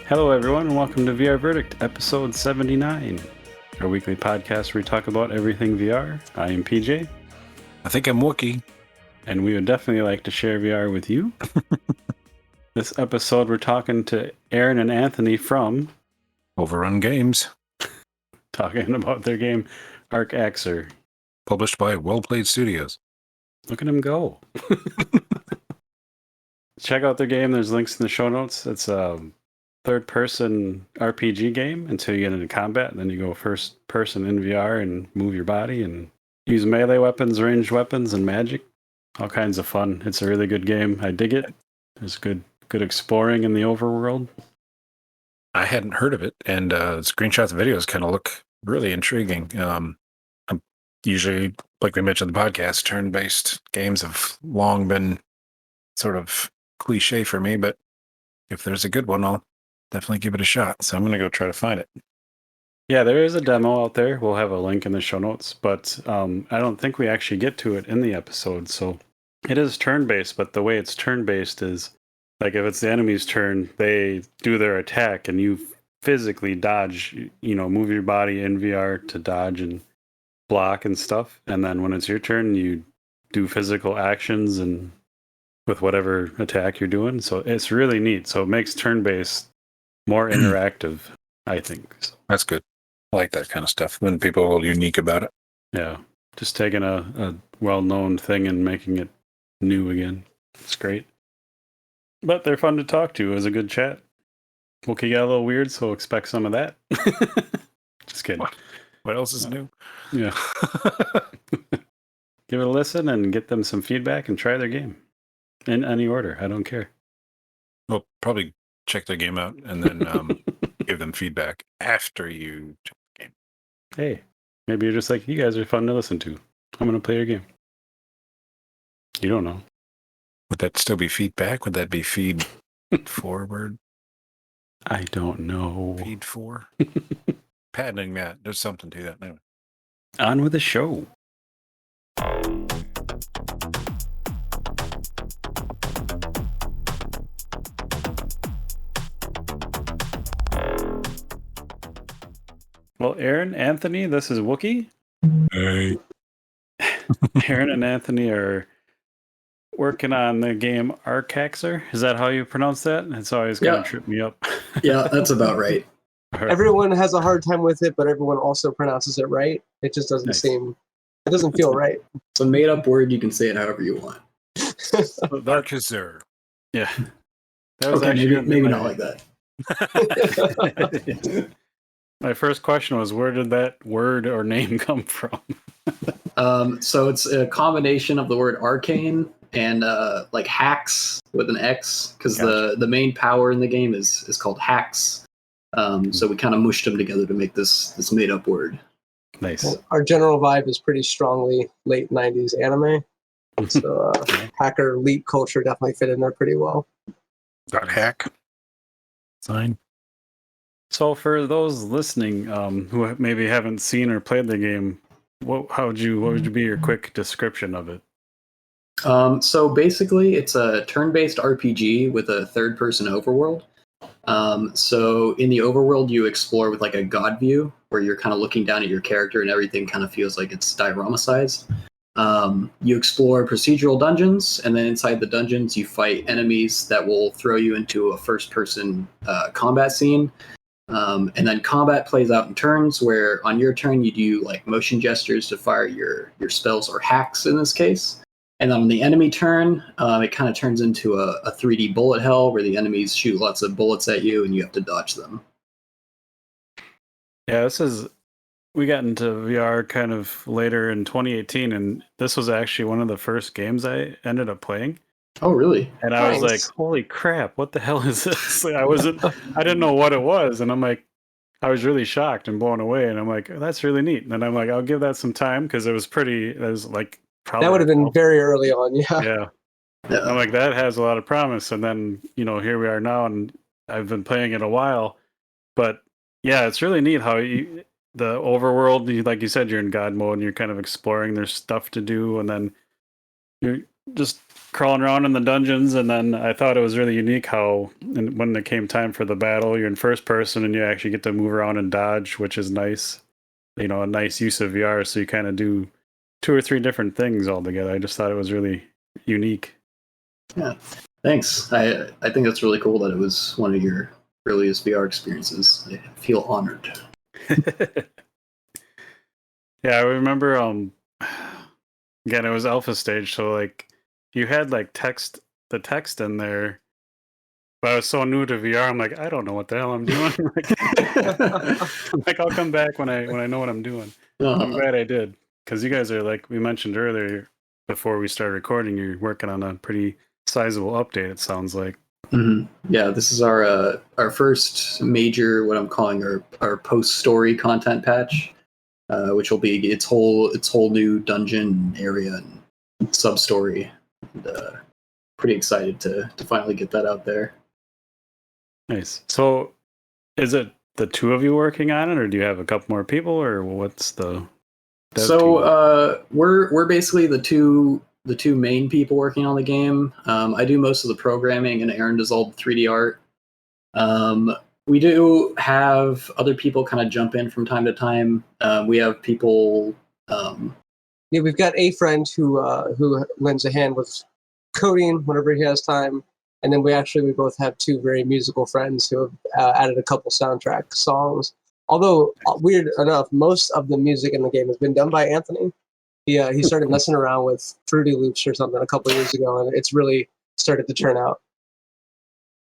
Hello, everyone, and welcome to VR Verdict, episode 79, our weekly podcast where we talk about everything VR. I am PJ. I think I'm Wookie. And we would definitely like to share VR with you. This episode, we're talking to Aaron and Anthony from Overrun Games, talking about their game, Arcaxer. published by Well Played Studios. Look at him go. Check out their game. There's links in the show notes. It's a third-person RPG game until you get into combat, and then you go first-person in VR and move your body and use melee weapons, ranged weapons, and magic. All kinds of fun. It's a really good game. I dig it. There's good exploring in the overworld. I hadn't heard of it, and screenshots and videos kind of look really intriguing. I'm usually, like we mentioned in the podcast, turn-based games have long been sort of cliche for me, but if there's a good one, I'll definitely give it a shot. So I'm going to go try to find it. Yeah, there is a demo out there. We'll have a link in the show notes, but I don't think we actually get to it in the episode. So it is turn-based, but the way it's turn-based is, like, if it's the enemy's turn, they do their attack, and you physically dodge, move your body in VR to dodge and block and stuff. And then when it's your turn, you do physical actions and with whatever attack you're doing. So it's really neat. So it makes turn-based more interactive, I think. So, that's good. I like that kind of stuff when people are a little unique about it. Yeah. Just taking a well-known thing and making it new again. It's great. But they're fun to talk to. It was a good chat. Wookie got a little weird, so expect some of that. Just kidding. What else is new? Yeah. Give it a listen and get them some feedback and try their game. In any order. I don't care. Well, probably check their game out and then give them feedback after you check the game. Hey, maybe you're just like, you guys are fun to listen to. I'm going to play your game. You don't know. Would that still be feedback? Would that be feed forward? I don't know. Feed for? Patenting that. There's something to that. Anyway. On with the show. Well, Aaron, Anthony, this is Wookie. Hey. Aaron and Anthony are working on the game Arcaxer. Is that how you pronounce that? It's always going to trip me up. Yeah, that's about right. Everyone has a hard time with it, but everyone also pronounces it right. It just doesn't it doesn't feel right. It's a made-up word. You can say it however you want. Arcaxer. Yeah. That was okay, maybe not like that. My first question was, where did that word or name come from? So it's a combination of the word arcane and like hacks with an X, because the main power in the game is called hacks. So we kind of mushed them together to make this made-up word. Nice. Well, our general vibe is pretty strongly late 90s anime. So hacker leap culture definitely fit in there pretty well. Got hack. Sign. So for those listening who maybe haven't seen or played the game, what would be your quick description of it? So basically, it's a turn-based RPG with a third-person overworld. So in the overworld, you explore with like a god view, where you're kind of looking down at your character and everything kind of feels like it's diorama-sized. You explore procedural dungeons, and then inside the dungeons, you fight enemies that will throw you into a first-person combat scene. And then combat plays out in turns, where on your turn you do like motion gestures to fire your spells or hacks in this case. And then on the enemy turn, it kind of turns into a 3D bullet hell where the enemies shoot lots of bullets at you and you have to dodge them. Yeah, we got into VR kind of later in 2018, and this was actually one of the first games I ended up playing. Oh, really? And I was like, holy crap, what the hell is this? Like, I didn't know what it was. And I'm like, I was really shocked and blown away. And I'm like, oh, that's really neat. And I'm like, I'll give that some time, because it was like, probably. That would have been very early on, yeah. Yeah. I'm like, that has a lot of promise. And then, here we are now, and I've been playing it a while, but yeah, it's really neat how the overworld, like you said, you're in God mode and you're kind of exploring. There's stuff to do, and then you're just crawling around in the dungeons. And then I thought it was really unique how, and when it came time for the battle, you're in first person and you actually get to move around and dodge, which is nice. A nice use of VR. So you kind of do 2 or 3 different things all together. I just thought it was really unique. Yeah, thanks. I think that's really cool that it was one of your earliest VR experiences. I feel honored. Yeah, I remember again, it was alpha stage, so like you had like the text in there, but I was so new to VR, I'm like, I don't know what the hell I'm doing. Like I'll come back when I know what I'm doing. I'm glad I did, because you guys are, like we mentioned earlier before we started recording, you're working on a pretty sizable update, it sounds like. Mm-hmm. Yeah, this is our first major, what I'm calling our post story content patch, which will be its whole new dungeon area and sub story. And, pretty excited to finally get that out there. Nice. So, is it the 2 of you working on it, or do you have a couple more people, or what's the? So we're basically the two main people working on the game. I do most of the programming, and Aaron does all the 3D art. We do have other people kind of jump in from time to time. We have people. Yeah, we've got a friend who lends a hand with coding whenever he has time, and then we both have 2 very musical friends who have added a couple soundtrack songs. Although weird enough, most of the music in the game has been done by Anthony. He started messing around with Fruity Loops or something a couple years ago, and it's really started to turn out.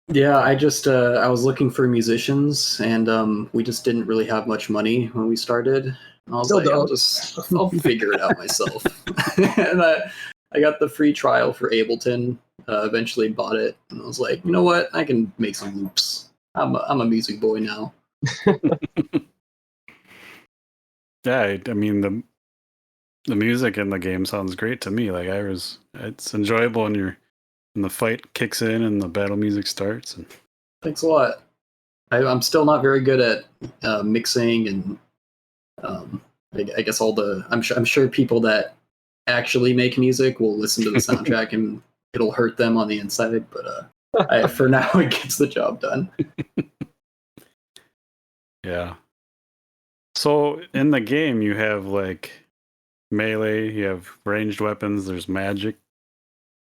Yeah, I just I was looking for musicians, and we just didn't really have much money when we started. I was Still like, don't. I'll figure it out myself. And I got the free trial for Ableton. Eventually bought it, and I was like, you know what? I can make some loops. I'm a music boy now. Yeah, I mean the music in the game sounds great to me. Like it's enjoyable, and the fight kicks in and the battle music starts. And Thanks a lot. I'm still not very good at mixing, and I guess I'm sure people that actually make music will listen to the soundtrack and it'll hurt them on the inside, but for now it gets the job done. yeah. So in the game you have like melee, you have ranged weapons, there's magic.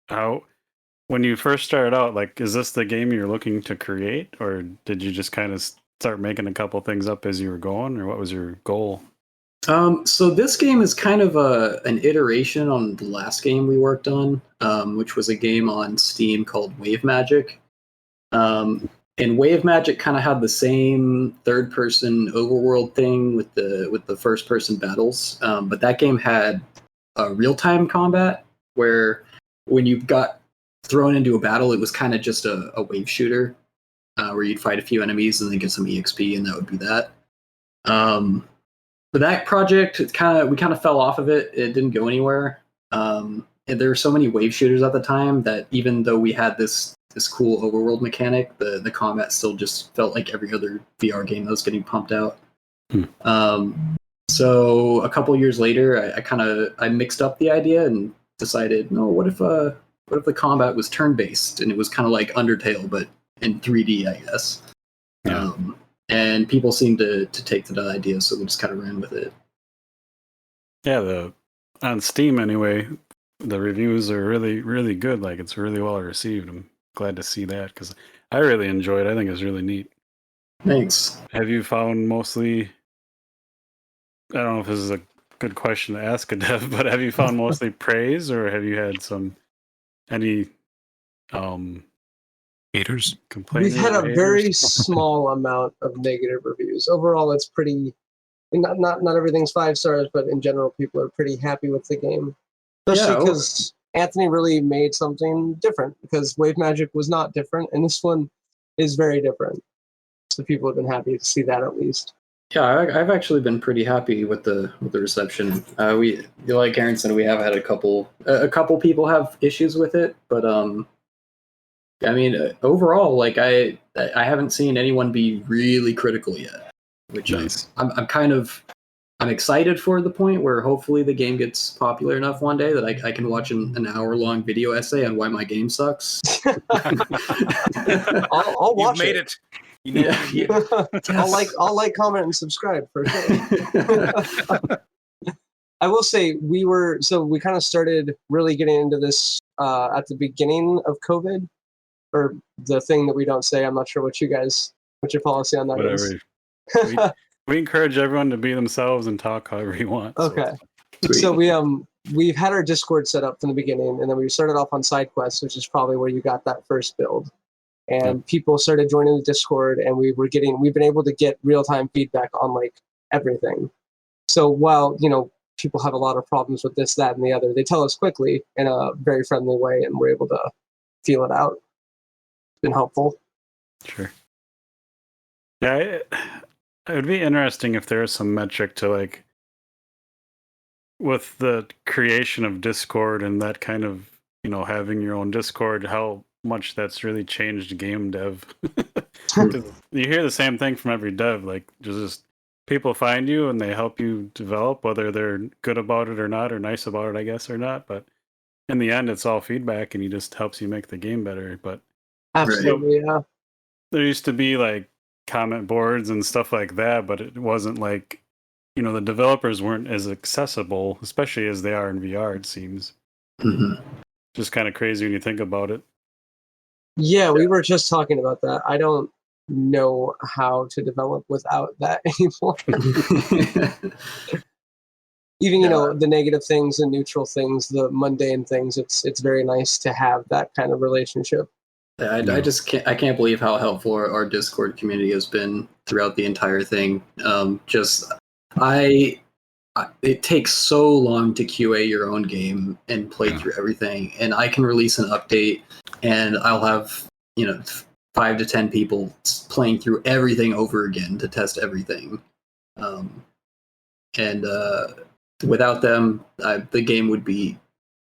When you first started out, like, is this the game you're looking to create, or did you just kind of start making a couple things up as you were going, or what was your goal? So this game is kind of an iteration on the last game we worked on, which was a game on Steam called Wave Magic. And Wave Magic kind of had the same third-person overworld thing with the first-person battles, but that game had real-time combat where when you got thrown into a battle, it was kind of just a wave shooter where you'd fight a few enemies and then get some EXP, and that would be that. But that project, we kind of fell off of it. It didn't go anywhere. And there were so many wave shooters at the time that even though we had this cool overworld mechanic, the combat still just felt like every other VR game that was getting pumped out. So a couple years later, I mixed up the idea and decided, no, what if the combat was turn-based and it was kind of like Undertale but in 3D, I guess. Yeah. And people seemed to take to that idea, so we just kind of ran with it. Yeah, on Steam anyway, the reviews are really, really good. Like, it's really well received. I'm glad to see that, because I really enjoy it. I think it's really neat. Thanks. Have you found mostly, I don't know if this is a good question to ask a dev, but have you found mostly praise, or have you had any Haters. complainers? We've had or a very haters? small amount of negative reviews. Overall, it's pretty. Not everything's 5 stars, but in general, people are pretty happy with the game. Especially because Anthony really made something different. Because Wave Magic was not different, and this one is very different. So people have been happy to see that at least. Yeah, I've actually been pretty happy with the reception. We, like Aaron said, we have had a couple people have issues with it, but I mean, overall, like I haven't seen anyone be really critical yet, which Nice. I'm excited for the point where hopefully the game gets popular enough one day that I can watch an hour-long video essay on why my game sucks. I'll watch You've made it. You need I'll like, comment, and subscribe for sure. I will say we kind of started really getting into this at the beginning of COVID, or the thing that we don't say. I'm not sure what your policy on that is. Whatever. We encourage everyone to be themselves and talk however you want. Okay. So We've had our Discord set up from the beginning, and then we started off on SideQuest, which is probably where you got that first build. And people started joining the Discord, and we've been able to get real-time feedback on like everything. So while, people have a lot of problems with this, that, and the other, they tell us quickly in a very friendly way, and we're able to feel it out. It's been helpful. Sure. Yeah, it would be interesting if there was some metric to like, with the creation of Discord and that kind of, having your own Discord, how much that's really changed game dev. 'Cause you hear the same thing from every dev, like just people find you and they help you develop, whether they're good about it or not, or nice about it, I guess, or not. But in the end, it's all feedback, and he just helps you make the game better. But Absolutely, yeah. there used to be like comment boards and stuff like that, but it wasn't like, the developers weren't as accessible, especially as they are in VR, it seems. Mhm. Just kind of crazy when you think about it. Yeah, we were just talking about that. I don't know how to develop without that anymore. Even the negative things and neutral things, the mundane things. It's very nice to have that kind of relationship. I just can't believe how helpful our Discord community has been throughout the entire thing. It takes so long to QA your own game and play through everything, and I can release an update, and I'll have 5 to 10 people playing through everything over again to test everything, and without them, the game would be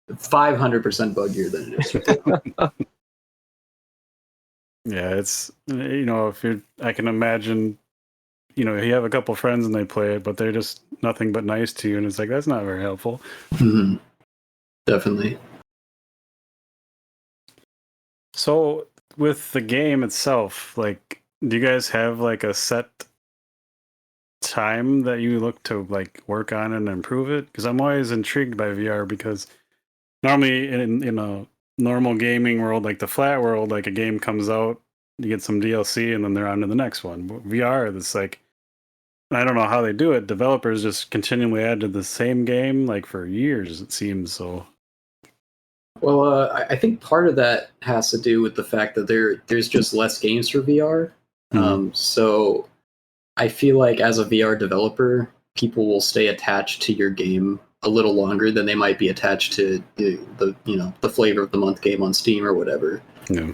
500% buggier than it is right now. Yeah, it's I can imagine, you have a couple friends and they play it, but they're just nothing but nice to you, and it's like, that's not very helpful. Mm-hmm. Definitely. So with the game itself, like, do you guys have like a set time that you look to like work on and improve it? Because I'm always intrigued by VR, because normally in a normal gaming world, like the flat world, like a game comes out, you get some DLC, and then they're on to the next one. But VR, it's like, I don't know how they do it. Developers just continually add to the same game like for years, it seems. So, well, I think part of that has to do with the fact that there's just less games for VR. So I feel like as a VR developer, people will stay attached to your game a little longer than they might be attached to the flavor of the month game on Steam or whatever. Yeah.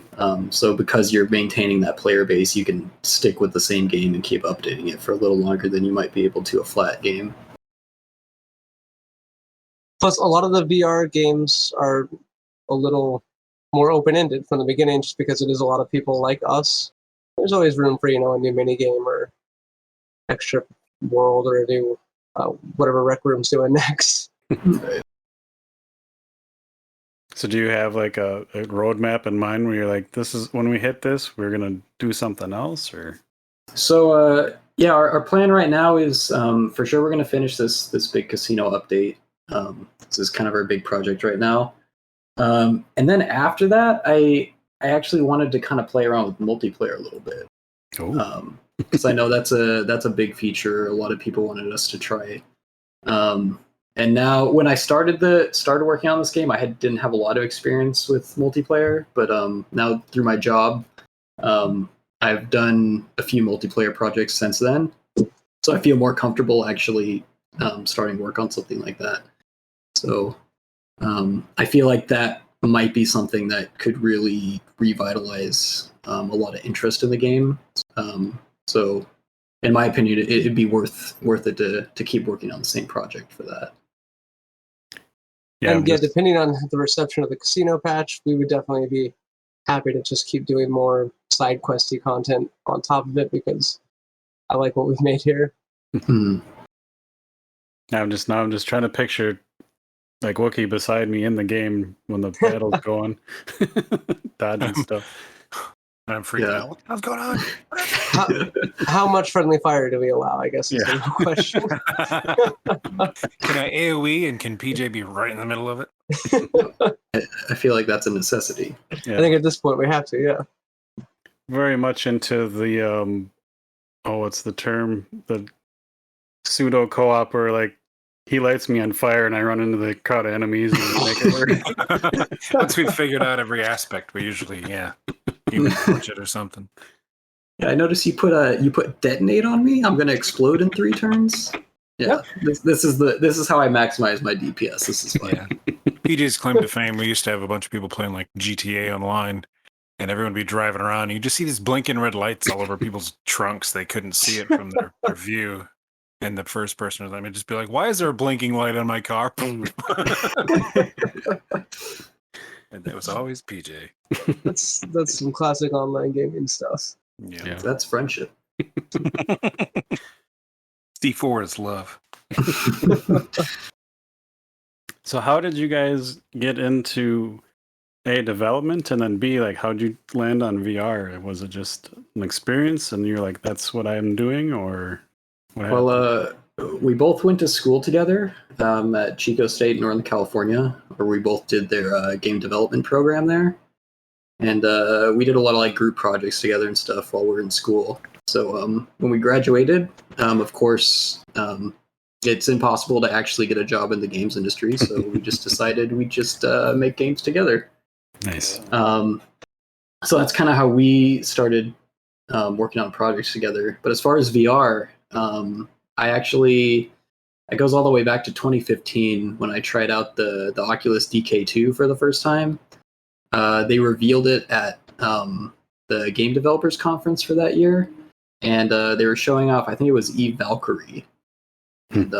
So because you're maintaining that player base, you can stick with the same game and keep updating it for a little longer than you might be able to a flat game. Plus, a lot of the VR games are a little more open-ended from the beginning, just because it is a lot of people like us. There's always room for a new mini game or extra world or a new whatever Rec Room's doing next. So do you have like a roadmap in mind where you're like, this is when we hit this, we're gonna do something else? Or so yeah, our plan right now is for sure we're going to finish this big casino update. This is kind of our big project right now, and then after that, I actually wanted to kind of play around with multiplayer a little bit, because I know that's a big feature a lot of people wanted us to try. And now, when I started working on this game, I didn't have a lot of experience with multiplayer, but now through my job, I've done a few multiplayer projects since then, so I feel more comfortable actually starting work on something like that. So I feel like that might be something that could really revitalize a lot of interest in the game. So, in my opinion, it'd be worth it to keep working on the same project for that. Yeah, depending on the reception of the casino patch, we would definitely be happy to just keep doing more side questy content on top of it because I like what we've made here. Hmm. I'm just trying to picture like Wookiee beside me in the game when the battle's going, dodging stuff. I'm freaking Yeah. out. What's going on? How much friendly fire do we allow, I guess, is the Yeah. real question. Can I AoE and can PJ be right in the middle of it? I feel like that's a necessity. Yeah. I think at this point we have to, yeah. Very much into the what's the term? The pseudo co-op where like he lights me on fire and I run into the crowd of enemies and make it work. Once we've figured out every aspect, we usually even punch it or something. Yeah, I noticed you put detonate on me. I'm gonna explode in 3 turns. Yeah, this is how I maximize my DPS. This is fun. Yeah. PJ's claim to fame, we used to have a bunch of people playing like GTA online, and everyone would be driving around, and you just see these blinking red lights all over people's trunks. They couldn't see it from their view. And the first person of them would just be like, "Why is there a blinking light on my car?" And it was always PJ. That's some classic online gaming stuff. Yeah. That's friendship. C4 is love. So how did you guys get into A, development, and then B, like how'd you land on VR? Was it just an experience and you're like, that's what I'm doing, or what happened? Well, we both went to school together at Chico State, Northern California, where we both did their game development program there. And we did a lot of like group projects together and stuff while we were in school. So when we graduated, of course, it's impossible to actually get a job in the games industry. So we just decided we'd just make games together. Nice. So that's kind of how we started working on projects together. But as far as VR, it goes all the way back to 2015 when I tried out the Oculus DK2 for the first time. They revealed it at the Game Developers Conference for that year, and they were showing off, I think it was Eve Valkyrie. And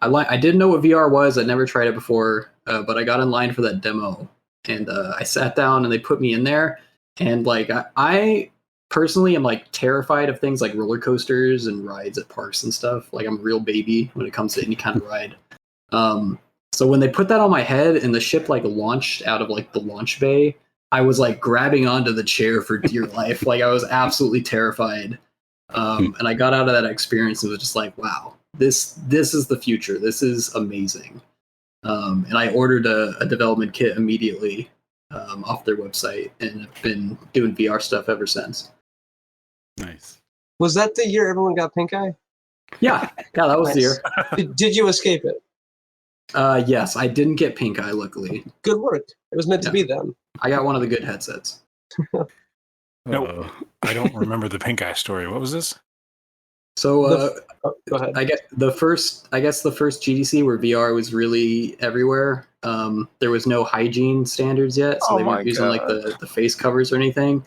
I didn't know what VR was. I'd never tried it before, but I got in line for that demo, and I sat down and they put me in there. And like I personally am like terrified of things like roller coasters and rides at parks and stuff. Like I'm a real baby when it comes to any kind of ride. So when they put that on my head and the ship like launched out of like the launch bay, I was like grabbing onto the chair for dear life. Like I was absolutely terrified. And I got out of that experience and was just like, wow, this is the future. This is amazing. And I ordered a development kit immediately off their website and have been doing VR stuff ever since. Nice. Was that the year everyone got pink eye? Yeah, that was the year. Did you escape it? Yes, I didn't get pink eye, luckily. Good work. It was meant to be then. I got one of the good headsets. No, I don't remember the pink eye story. What was this? So Go ahead. I guess the first GDC where VR was really everywhere. There was no hygiene standards yet, so they weren't using like the face covers or anything.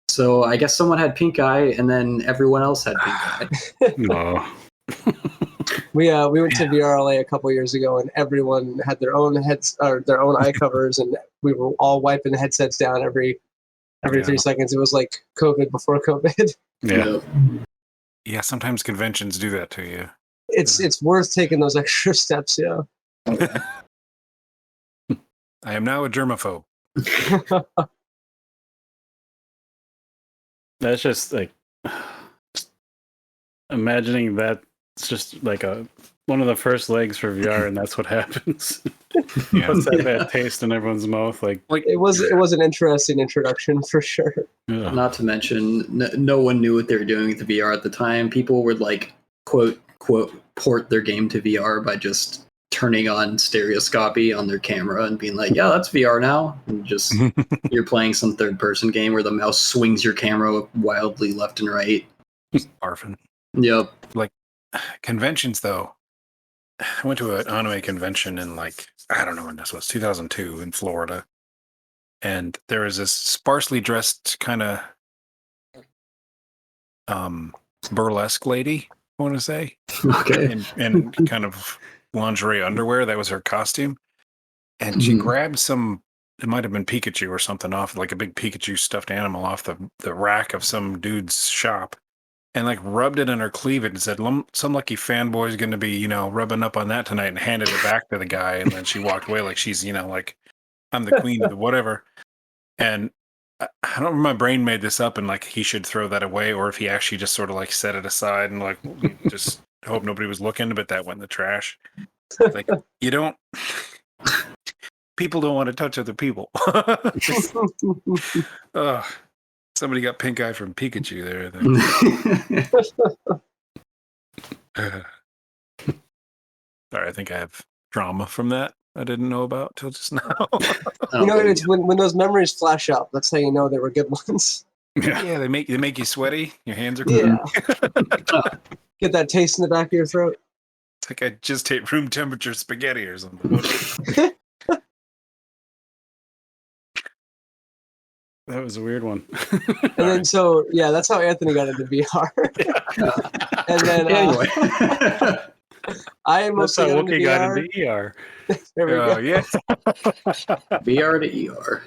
So I guess someone had pink eye, and then everyone else had pink eye. Oh. We went to VRLA a couple years ago, and everyone had their own heads or their own eye covers, and we were all wiping the headsets down every 3 seconds. It was like COVID before COVID. Yeah. Yeah, sometimes conventions do that to you. It's worth taking those extra steps. Yeah. I am now a germaphobe. That's just like imagining that it's just like one of the first legs for VR, and that's what happens. Yeah. Puts that bad taste in everyone's mouth. Like It was an interesting introduction for sure. ugh. Not to mention, no one knew what they were doing with the VR at the time. People would like quote port their game to VR by just turning on stereoscopy on their camera and being like, "Yeah, that's VR now." And just you're playing some third-person game where the mouse swings your camera wildly left and right. Barfing. Yep. Conventions, though. I went to an anime convention in like, I don't know when this was, 2002 in Florida. And there was this sparsely dressed kind of burlesque lady, I want to say. Okay. in kind of lingerie underwear. That was her costume. And she grabbed some it might have been Pikachu or something off, like a big Pikachu stuffed animal off the rack of some dude's shop, and like rubbed it in her cleavage and said, "Some lucky fanboy's going to be, rubbing up on that tonight," and handed it back to the guy, and then she walked away like she's, like, I'm the queen of the whatever. And I don't remember, my brain made this up and like he should throw that away, or if he actually just sort of like set it aside and like just hope nobody was looking, but that went in the trash. Like, you don't. People don't want to touch other people. Somebody got pink eye from Pikachu there. Sorry, I think I have trauma from that I didn't know about till just now. It's when those memories flash up. That's how you know they were good ones. Yeah, they make you sweaty. Your hands are cold. Yeah. Get that taste in the back of your throat. It's like I just ate room temperature spaghetti or something. That was a weird one. And then that's how Anthony got into VR. And then Anyway. I mostly got into ER. There we go. Yeah. VR to ER.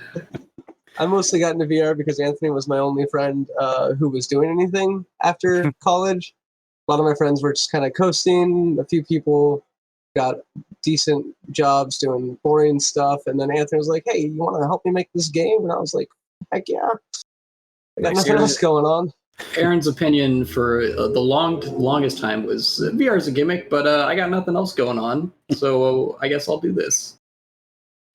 I mostly got into VR because Anthony was my only friend who was doing anything after college. A lot of my friends were just kind of coasting. A few people got decent jobs doing boring stuff. And then Anthony was like, "Hey, you want to help me make this game?" And I was like, "Heck yeah. I got nothing else going on." Aaron's opinion for the longest time was VR is a gimmick, but I got nothing else going on, so I guess I'll do this.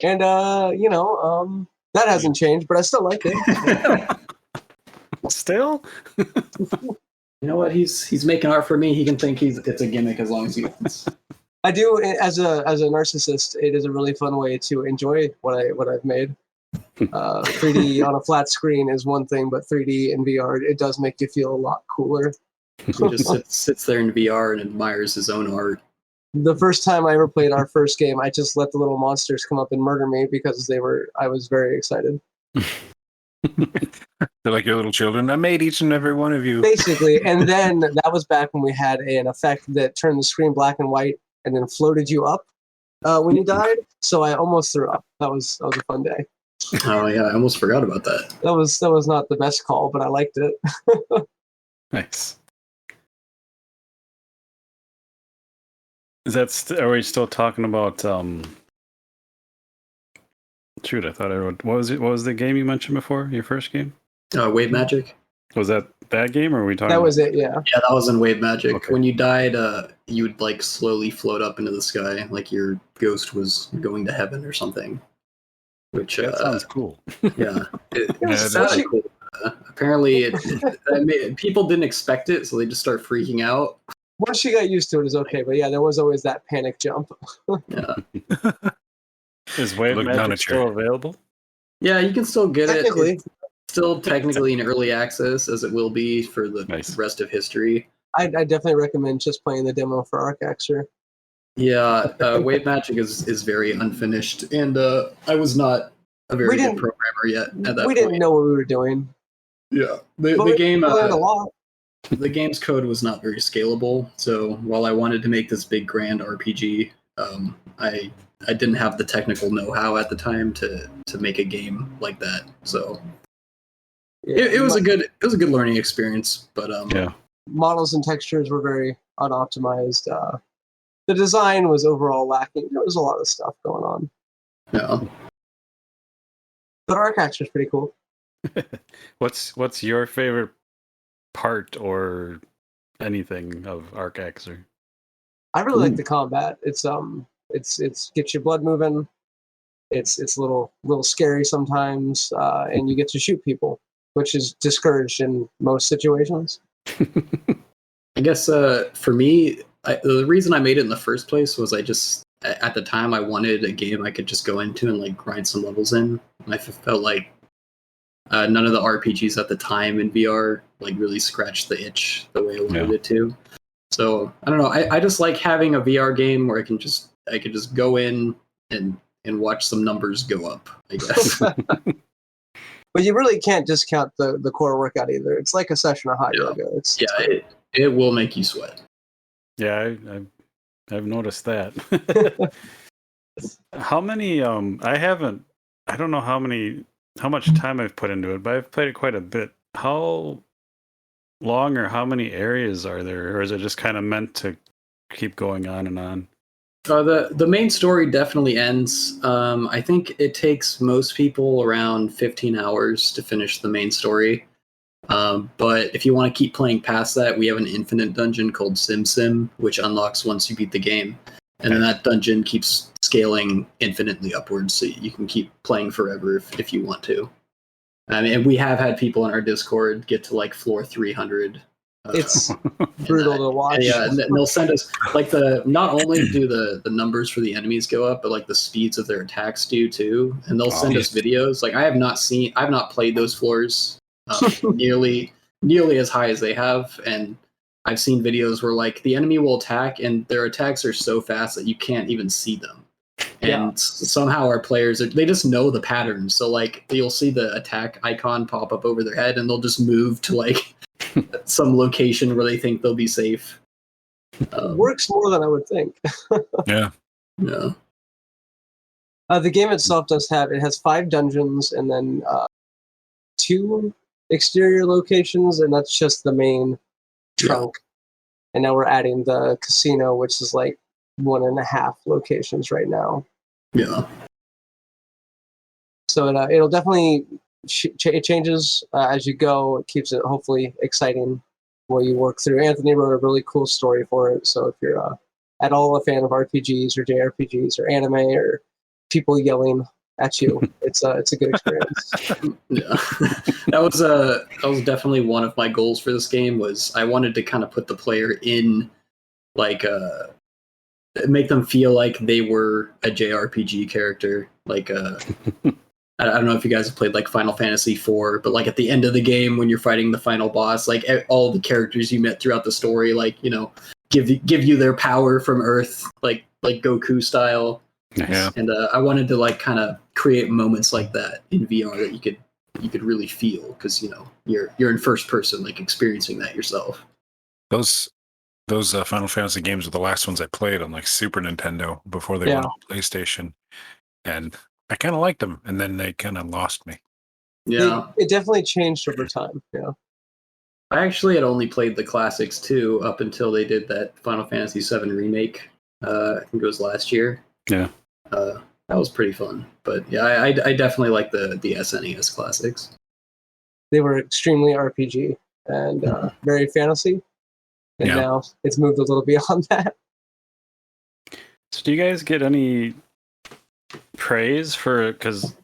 And that hasn't changed, but I still like it. Still? You know what? He's making art for me. He can think it's a gimmick as long as he wants. I do, as a narcissist, it is a really fun way to enjoy what I've made. 3D on a flat screen is one thing, but 3D in VR, it does make you feel a lot cooler. He just sits there in VR and admires his own art. The first time I ever played our first game, I just let the little monsters come up and murder me because I was very excited. They're like your little children. I made each and every one of you. Basically, and then that was back when we had an effect that turned the screen black and white and then floated you up when you died. So I almost threw up. That was a fun day. Oh yeah, I almost forgot about that. That was not the best call, but I liked it. Nice. Is that are we still talking about? Shoot, I thought I wrote. What was the game you mentioned before? Your first game? Wave Magic. Was that game, or are we talking? That was it. Yeah. Yeah, that was in Wave Magic. Okay. When you died, you would like slowly float up into the sky, like your ghost was going to heaven or something. Which That sounds cool. Yeah, it was sounded cool. Apparently, people didn't expect it, so they just start freaking out. Once you got used to it, it's okay. But yeah, there was always that panic jump. Yeah, Is Wave Look down Magic at still available? yeah, you can still get Technically. it. It's still technically in early access, as it will be for the Nice. rest of history. I definitely recommend just playing the demo for Arcaxer. Yeah, Wave Magic is very unfinished, and I was not a very good programmer yet at that point. We didn't know what we were doing. Yeah, But the game we learned a lot. the game's code was not very scalable. So while I wanted to make this big grand RPG, I didn't have the technical know-how at the time to make a game like that. So Yeah, it was a good learning experience. But Yeah. models and textures were very unoptimized. The design was overall lacking. There was a lot of stuff going on. yeah. But Arcaxer is pretty cool. What's your favorite part or anything of Arcaxer? I really like the combat. It's gets your blood moving. It's a little scary sometimes, and you get to shoot people, which is discouraged in most situations. I guess for me, the reason I made it in the first place was at the time I wanted a game I could just go into and like grind some levels in. And I felt like none of the RPGs at the time in VR like really scratched the itch the way I wanted it to. So I don't know. I just like having a VR game where I could just go in and watch some numbers go up, I guess. But you really can't discount the core workout either. It's like a session of hot yoga. It's it will make you sweat. Yeah, I've noticed that. How many? I I don't know how much time I've put into it, but I've played it quite a bit. How long or how many areas are there, or is it just kind of meant to keep going on and on? The main story definitely ends. I think it takes most people around 15 hours to finish the main story. But if you want to keep playing past that, we have an infinite dungeon called Sim, which unlocks once you beat the game. And then that dungeon keeps scaling infinitely upwards, so you can keep playing forever if you want to. I mean, and we have had people in our Discord get to like floor 300. It's brutal to watch. And they'll send us like not only do the numbers for the enemies go up, but like the speeds of their attacks do too. And they'll send us videos. Like I've not played those floors nearly as high as they have, and I've seen videos where like the enemy will attack and their attacks are so fast that you can't even see them. And somehow our players they just know the pattern. So like you'll see the attack icon pop up over their head and they'll just move to like some location where they think they'll be safe. It works more than I would think. Yeah. Yeah. The game itself has 5 dungeons and then 2 exterior locations, and that's just the main trunk. And now we're adding the casino, which is like 1.5 locations right now. Yeah. So it'll definitely it changes as you go. It keeps it hopefully exciting while you work through. Anthony wrote a really cool story for it. So if you're at all a fan of RPGs or JRPGs or anime or people yelling at you, it's a good experience. Yeah. That was definitely one of my goals for this game. Was I wanted to kind of put the player in like make them feel like they were a JRPG character. Like I don't know if you guys have played like Final Fantasy IV, but like at the end of the game when you're fighting the final boss, like all the characters you met throughout the story, like give you their power from Earth, like Goku style. Yeah. And I wanted to like kind of create moments like that in VR that you could really feel because you're in first person, like experiencing that yourself. Those Final Fantasy games were the last ones I played on like Super Nintendo before they went on PlayStation, and I kind of liked them, and then they kind of lost me. Yeah, it definitely changed over time. Yeah, I actually had only played the classics too up until they did that Final Fantasy VII remake. I think it was last year. Yeah, that was pretty fun. But yeah, I definitely like the SNES classics. They were extremely RPG and very fantasy. And now it's moved a little beyond that. So do you guys get any praise for, because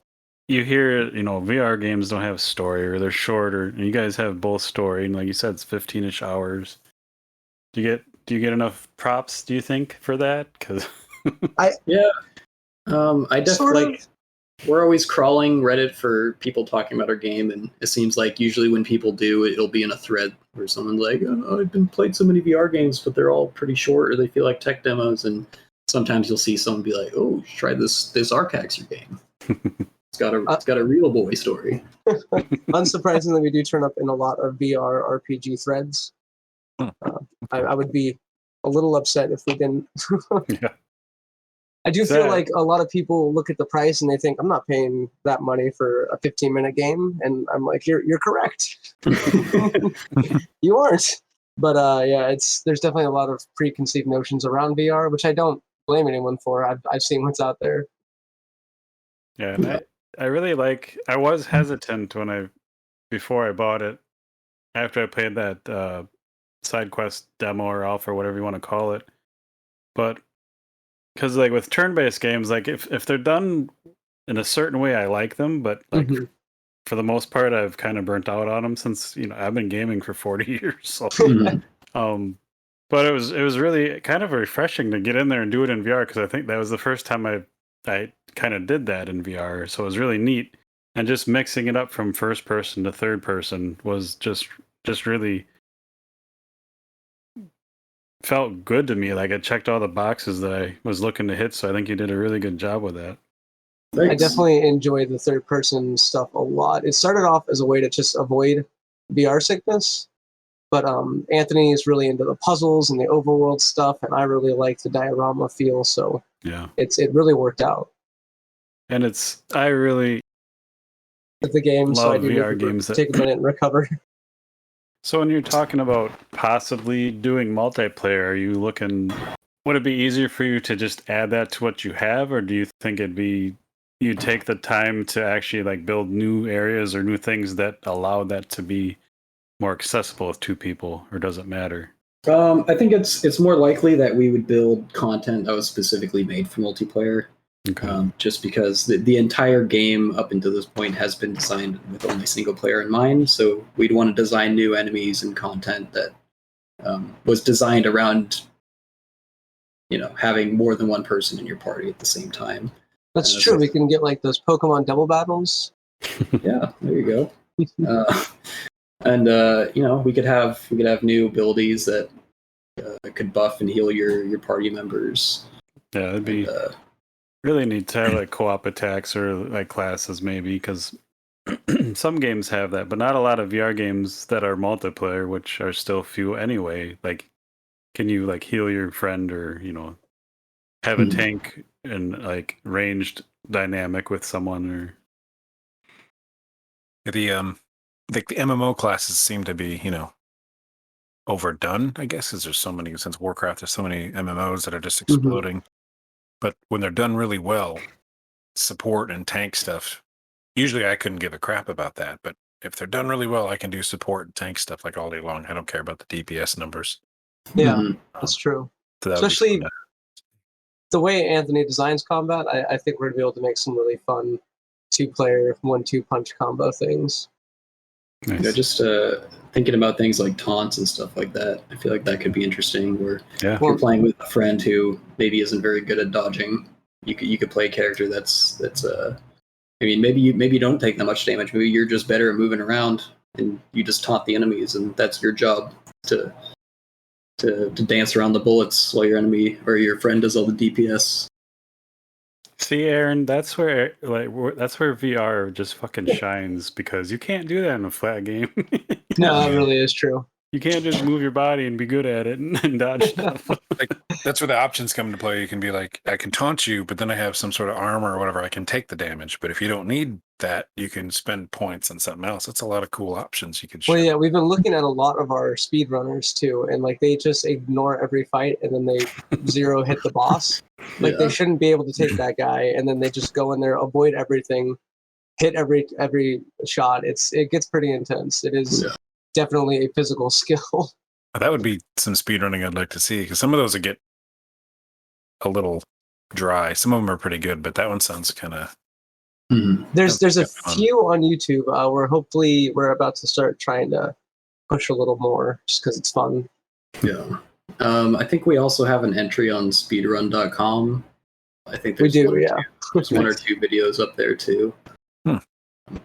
you hear, VR games don't have story or they're shorter, and you guys have both story, and like you said, it's 15-ish hours. Do you get enough props, do you think, for that? Because I definitely like. We're always crawling Reddit for people talking about our game, and it seems like usually when people do, it'll be in a thread where someone's like, "Oh, I've been played so many VR games, but they're all pretty short, or they feel like tech demos." And sometimes you'll see someone be like, "Oh, try this Arcaxer game. It's got a real boy story." Unsurprisingly, we do turn up in a lot of VR RPG threads. I would be a little upset if we didn't. Yeah. I do feel like a lot of people look at the price and they think I'm not paying that money for a 15-minute game, and I'm like, you're correct. You aren't. But there's definitely a lot of preconceived notions around VR, which I don't blame anyone for. I've seen what's out there. Yeah, and I really like. I was hesitant before I bought it. After I played that side quest demo or alpha or whatever you want to call it, but. Because like with turn-based games, like if they're done in a certain way, I like them. But like for the most part, I've kind of burnt out on them since I've been gaming for 40 years. So, but it was really kind of refreshing to get in there and do it in VR because I think that was the first time I kind of did that in VR. So it was really neat, and just mixing it up from first person to third person was just really. Felt good to me. Like it checked all the boxes that I was looking to hit. So I think you did a really good job with that. Thanks. I definitely enjoyed the third person stuff a lot. It started off as a way to just avoid VR sickness, but Anthony is really into the puzzles and the overworld stuff, and I really like the diorama feel. So yeah, it really worked out. And I really the game, so I love do VR need to games. take a minute and recover. So when you're talking about possibly doing multiplayer, are you looking? Would it be easier for you to just add that to what you have, or do you think you'd take the time to actually like build new areas or new things that allow that to be more accessible with two people, or does it matter? I think it's more likely that we would build content that was specifically made for multiplayer. Okay. Just because the entire game up until this point has been designed with only single player in mind. So we'd want to design new enemies and content that was designed around, having more than one person in your party at the same time. That's true. We can get like those Pokemon double battles. Yeah, there you go. And we could have new abilities that could buff and heal your party members. Yeah, it'd be really neat to have like co-op attacks or like classes maybe, because some games have that, but not a lot of VR games that are multiplayer, which are still few anyway. Like, can you like heal your friend or have a tank and like ranged dynamic with someone? Or the MMO classes seem to be overdone, I guess, because there's so many, since Warcraft, there's so many MMOs that are just exploding. But when they're done really well, support and tank stuff, usually I couldn't give a crap about that. But if they're done really well, I can do support and tank stuff like all day long. I don't care about the DPS numbers. Yeah, that's true. So especially the way Anthony designs combat, I think we're going to be able to make some really fun 2-player 1-2 punch combo things. nice. Just thinking about things like taunts and stuff like that. I feel like that could be interesting. Where if you're playing with a friend who maybe isn't very good at dodging, you could play a character that's I mean, maybe you don't take that much damage. Maybe you're just better at moving around, and you just taunt the enemies, and that's your job to dance around the bullets while your enemy or your friend does all the DPS. See, Aaron, that's where VR just fucking shines, because you can't do that in a flat game. No, that really is true. You can't just move your body and be good at it and dodge stuff. Like, that's where the options come into play. You can be like, I can taunt you, but then I have some sort of armor or whatever. I can take the damage. But if you don't need that, you can spend points on something else. That's a lot of cool options you can share. Well, yeah, we've been looking at a lot of our speedrunners too, and like they just ignore every fight and then they zero hit the boss. Like they shouldn't be able to take that guy, and then they just go in there, avoid everything, hit every shot. It gets pretty intense. It is definitely a physical skill. That would be some speedrunning I'd like to see, because some of those would get a little dry. Some of them are pretty good, but that one sounds kind of... There's a few on YouTube where hopefully we're about to start trying to push a little more, just because it's fun. Yeah. I think we also have an entry on speedrun.com. I think we do, there's one or two videos up there too. But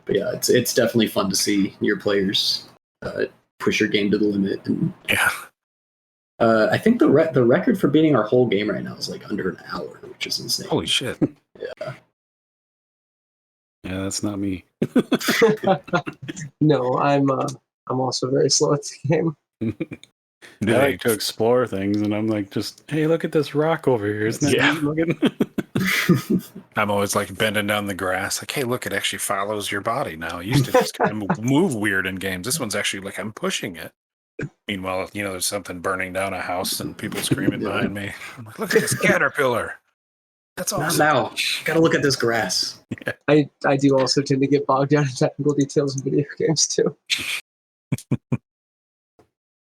yeah, it's definitely fun to see your players push your game to the limit. And I think the record for beating our whole game right now is like under an hour, which is insane. Holy shit! Yeah. Yeah, that's not me. No, I'm also very slow at the game. I like to explore things, and I'm like, just, hey, look at this rock over here. Isn't that neat looking? I'm always like bending down the grass, like, hey, look, it actually follows your body now. It used to just kind of move weird in games. This one's actually like I'm pushing it. Meanwhile, there's something burning down a house and people screaming behind me. I'm like, look at this caterpillar. That's awesome. Now, gotta look at this grass. Yeah. I do also tend to get bogged down in technical details in video games too.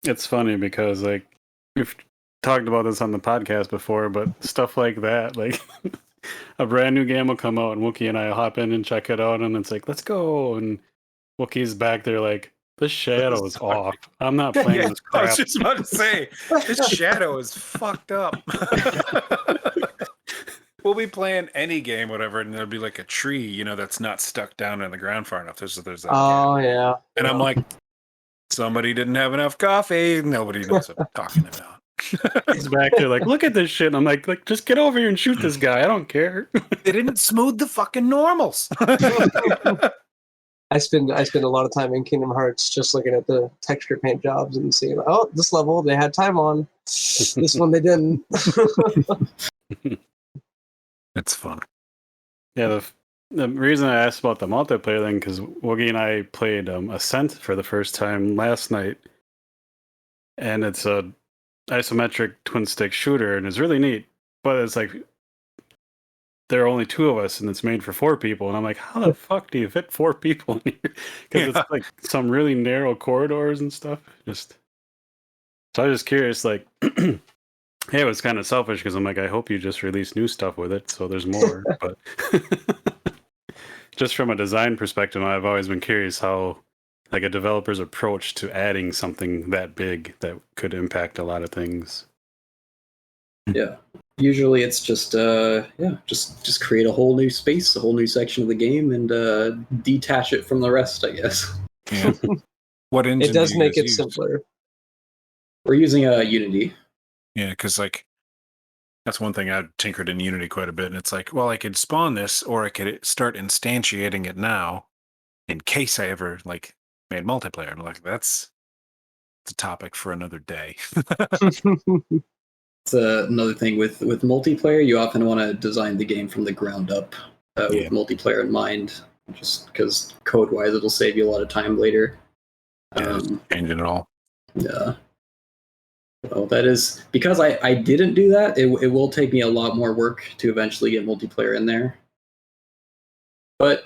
It's funny because like we've talked about this on the podcast before, but stuff like that, like a brand new game will come out and Wookie and I will hop in and check it out, and it's like, let's go, and Wookie's back there like, the shadow is off. I'm not playing this crap. I was just about to say, this shadow is fucked up. We'll be playing any game, whatever, and there'll be like a tree, that's not stuck down in the ground far enough. There's that. Yeah. And I'm like, somebody didn't have enough coffee. Nobody knows what I'm talking about. He's back there like, look at this shit. And I'm like, just get over here and shoot this guy. I don't care. They didn't smooth the fucking normals. I spend a lot of time in Kingdom Hearts just looking at the texture paint jobs and seeing, oh, this level they had time on. This one they didn't. It's fun. Yeah, the reason I asked about the multiplayer thing because Woogie and I played Ascent for the first time last night, and it's a isometric twin stick shooter, and it's really neat. But it's like there are only two of us, and it's made for 4 people, and I'm like, how the fuck do you fit 4 people in here? Because Yeah. it's like some really narrow corridors and stuff. So I was just curious, like. Hey, it was kind of selfish because I'm like, I hope you just release new stuff with it, so there's more. But just from a design perspective, I've always been curious how, like, a developer's approach to adding something that big that could impact a lot of things. Yeah. Usually it's just just create a whole new space, a whole new section of the game, and detach it from the rest, I guess. Yeah. What engine It does do you make guys it use? simpler. We're using Unity. Yeah, because like that's one thing I've tinkered in Unity quite a bit, and it's like, well, I could spawn this, or I could start instantiating it now, in case I ever like made multiplayer. I'm like, that's a topic for another day. It's another thing with multiplayer. You often want to design the game from the ground up with multiplayer in mind, just because code-wise it'll save you a lot of time later. Just changing it all. Yeah. Well, that is because I didn't do that. It will take me a lot more work to eventually get multiplayer in there, but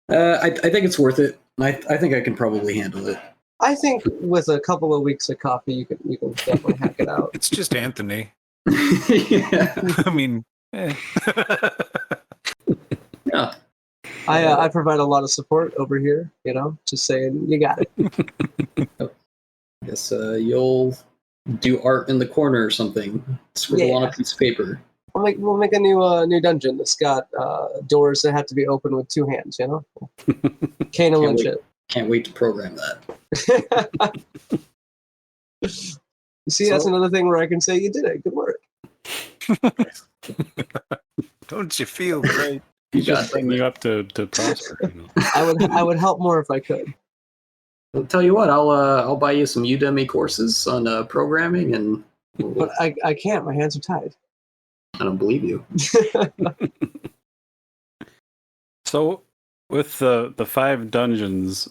I think it's worth it. I think I can probably handle it. I think with a couple of weeks of coffee, you can definitely hack it out. It's just Anthony. Yeah. I mean, Yeah. I provide a lot of support over here. Just saying, you got it. I guess you'll do art in the corner or something. Scribble on a piece of paper. We'll make a new dungeon that's got doors that have to be opened with 2 hands. Cane and lynch it. Can't wait to program that. See, that's another thing where I can say you did it. Good work. don't you feel great? He's just setting you up to prosper. I would help more if I could. I'll tell you what. I'll buy you some Udemy courses on programming, and But I can't. My hands are tied. I don't believe you. So, with the 5 dungeons,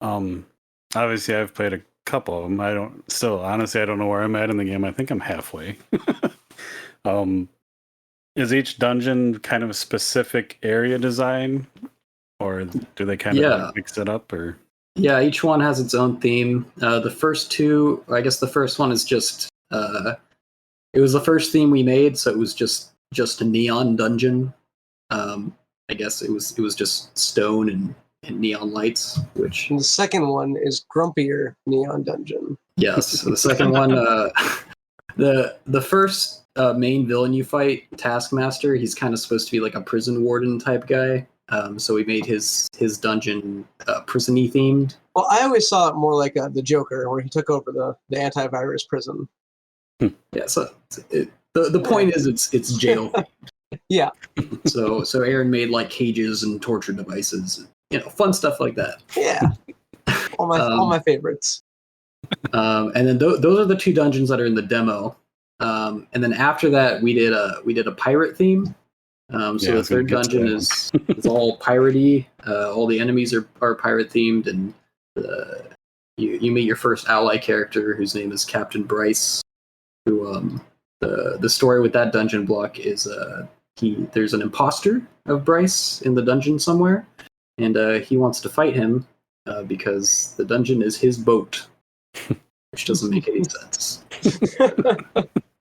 obviously I've played a couple of them. Honestly, I don't know where I'm at in the game. I think I'm halfway. Is each dungeon kind of a specific area design, or do they kind of mix it up? Or yeah, each one has its own theme. The first 2, I guess the first one is just it was the first theme we made, so it was just a neon dungeon. I guess it was just stone and neon lights. Which and the second one is grumpier neon dungeon. Yes, so the second one, the first main villain you fight, Taskmaster, he's kind of supposed to be like a prison warden type guy. So we made his dungeon prison-y themed. Well, I always saw it more like the Joker, where he took over the antivirus prison. Yeah, so the point is it's jail. Yeah. So Aaron made like cages and torture devices, fun stuff like that. Yeah. All my favorites. And then those are the 2 dungeons that are in the demo. And then after that, we did a pirate theme. So the third dungeon is all piratey. All the enemies are pirate themed, and you meet your first ally character, whose name is Captain Bryce. Who the story with that dungeon block is there's an imposter of Bryce in the dungeon somewhere, and he wants to fight him because the dungeon is his boat, which doesn't make any sense.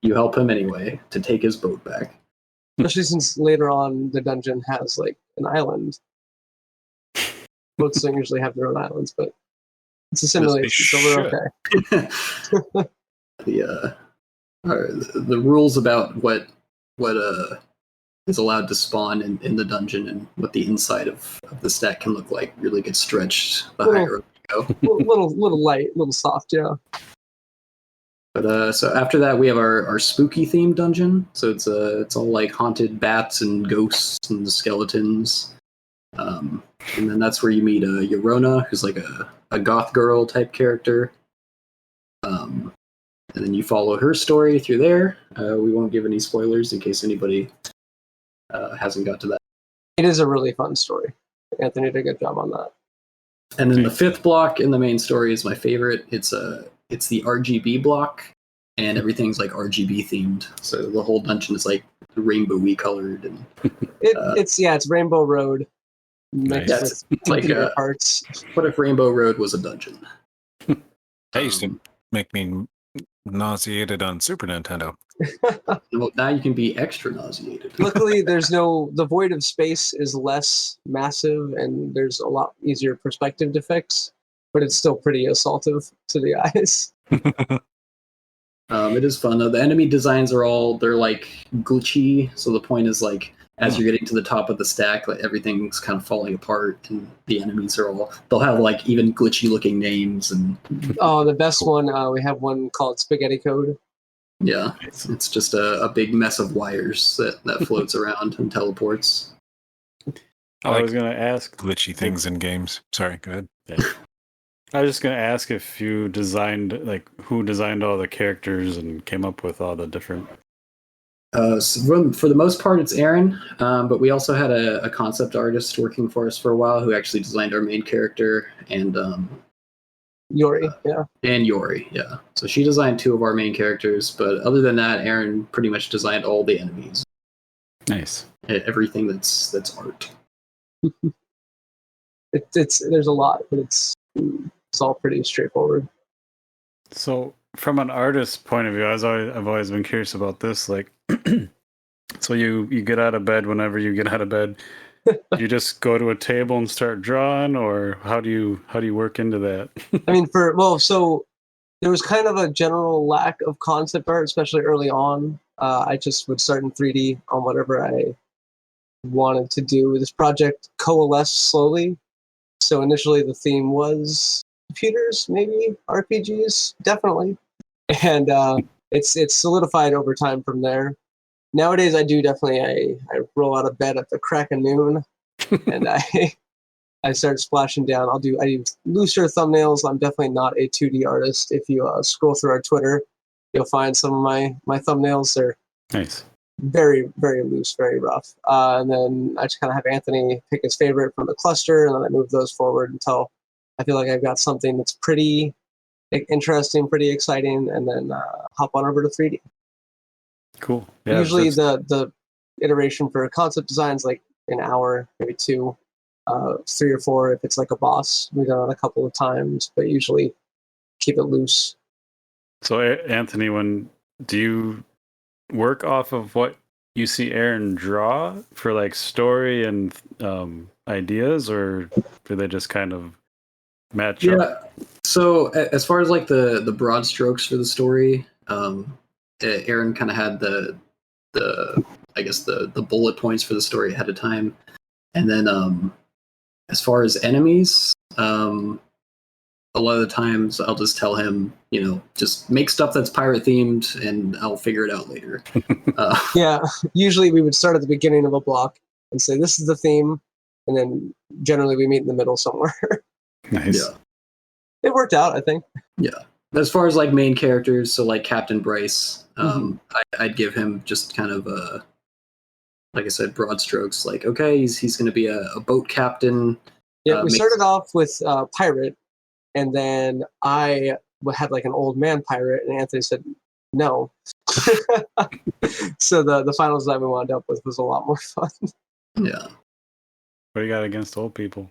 You help him anyway to take his boat back. Especially since later on the dungeon has like an island. Boats don't usually have their own islands, but it's a simulation, so we're okay. The rules about what is allowed to spawn in the dungeon and what the inside of the stack can look like really gets stretched the higher up you go. Little light, little soft, yeah. But so after that, we have our spooky themed dungeon. So it's all like haunted bats and ghosts and skeletons. And then that's where you meet Yorona, who's like a goth girl type character. And then you follow her story through there. We won't give any spoilers in case anybody hasn't got to that It is a really fun story. Anthony did a good job on that. And then the fifth block in the main story is my favorite. It's the RGB block, and everything's like RGB themed. So the whole dungeon is like rainbowy colored, and It's Rainbow Road mixed Nice. with like computer parts. what if Rainbow Road was a dungeon? That used to make me nauseated on Super Nintendo. Well, now you can be extra nauseated. Luckily, the void of space is less massive, and there's a lot easier perspective to fix, but it's still pretty assaultive to the eyes. It is fun though. The enemy designs they're like glitchy. So the point is like as you're getting to the top of the stack, like everything's kind of falling apart, and the enemies they'll have like even glitchy looking names and Oh, the best one, we have one called Spaghetti Code. yeah, it's just a big mess of wires that floats around and teleports. I was going to ask glitchy things in games. Sorry, go ahead. Yeah. I was just going to ask if you designed, who designed all the characters and came up with all the different. So for the most part, it's Aaron, but we also had a concept artist working for us for a while who actually designed our main character and Yori, yeah. And Yori, yeah. So she designed two of our main characters, but other than that, Aaron pretty much designed all the enemies. Nice. Everything that's art. There's a lot, but it's all pretty straightforward. So, from an artist's point of view, I've always been curious about this. Like, so you get out of bed whenever you get out of bed. You just go to a table and start drawing, or how do you work into that? I mean, so there was kind of a general lack of concept art, especially early on. I just would start in 3D on whatever I wanted to do. This project coalesced slowly. So initially the theme was computers, maybe RPGs, definitely. And it's solidified over time from there. Nowadays I do definitely, I roll out of bed at the crack of noon and I start splashing down. I do looser thumbnails. I'm definitely not a 2D artist. If you scroll through our Twitter, you'll find some of my thumbnails. They're Nice. Very, very loose, very rough. And then I just kind of have Anthony pick his favorite from the cluster, and then I move those forward until I feel like I've got something that's pretty interesting, pretty exciting, and then hop on over to 3D. Cool. Yeah, Usually the iteration for concept design is like an hour, maybe two, 3 or 4 if it's like a boss. We've done it a couple of times, but usually keep it loose. So, Anthony, do you work off of what you see Aaron draw for like story and ideas, or do they just kind of match up? Yeah. So as far as like the broad strokes for the story, Aaron kind of had the I guess the bullet points for the story ahead of time, and then as far as enemies, a lot of the times I'll just tell him, just make stuff that's pirate themed, and I'll figure it out later. Yeah, usually we would start at the beginning of a block and say this is the theme, and then generally we meet in the middle somewhere. Nice. Yeah. It worked out, I think. Yeah. As far as like main characters, so like Captain Bryce, I'd give him just kind of like I said, broad strokes. Like, okay, he's going to be a boat captain. Yeah, we started off with pirate, and then I had like an old man pirate, and Anthony said no. So the final design we wound up with was a lot more fun. Yeah. What do you got against old people?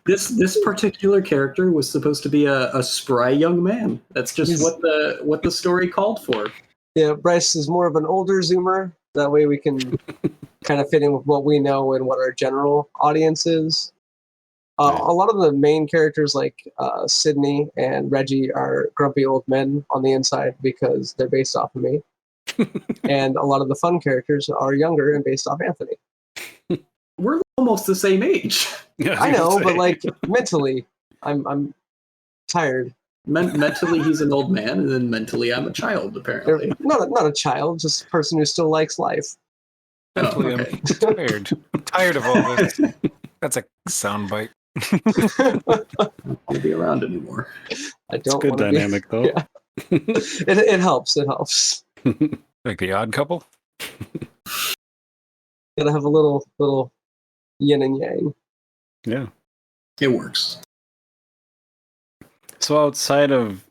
This particular character was supposed to be a spry young man. That's just what the story called for. Yeah, Bryce is more of an older zoomer. That way we can kind of fit in with what we know and what our general audience is. A lot of the main characters like Sydney and Reggie are grumpy old men on the inside because they're based off of me. And a lot of the fun characters are younger and based off Anthony. We're almost the same age. Yeah, I know, but like mentally, I'm tired. Mentally, he's an old man, and then mentally, I'm a child. Apparently, not a child, just a person who still likes life. Mentally, okay. I'm tired. I'm tired of all this. That's a soundbite. I don't want to be around anymore. I It's a don't good wanna dynamic, though. Yeah. It helps. It helps. Like the Odd Couple. Gotta have a little yin and yang. Yeah. It works. So outside of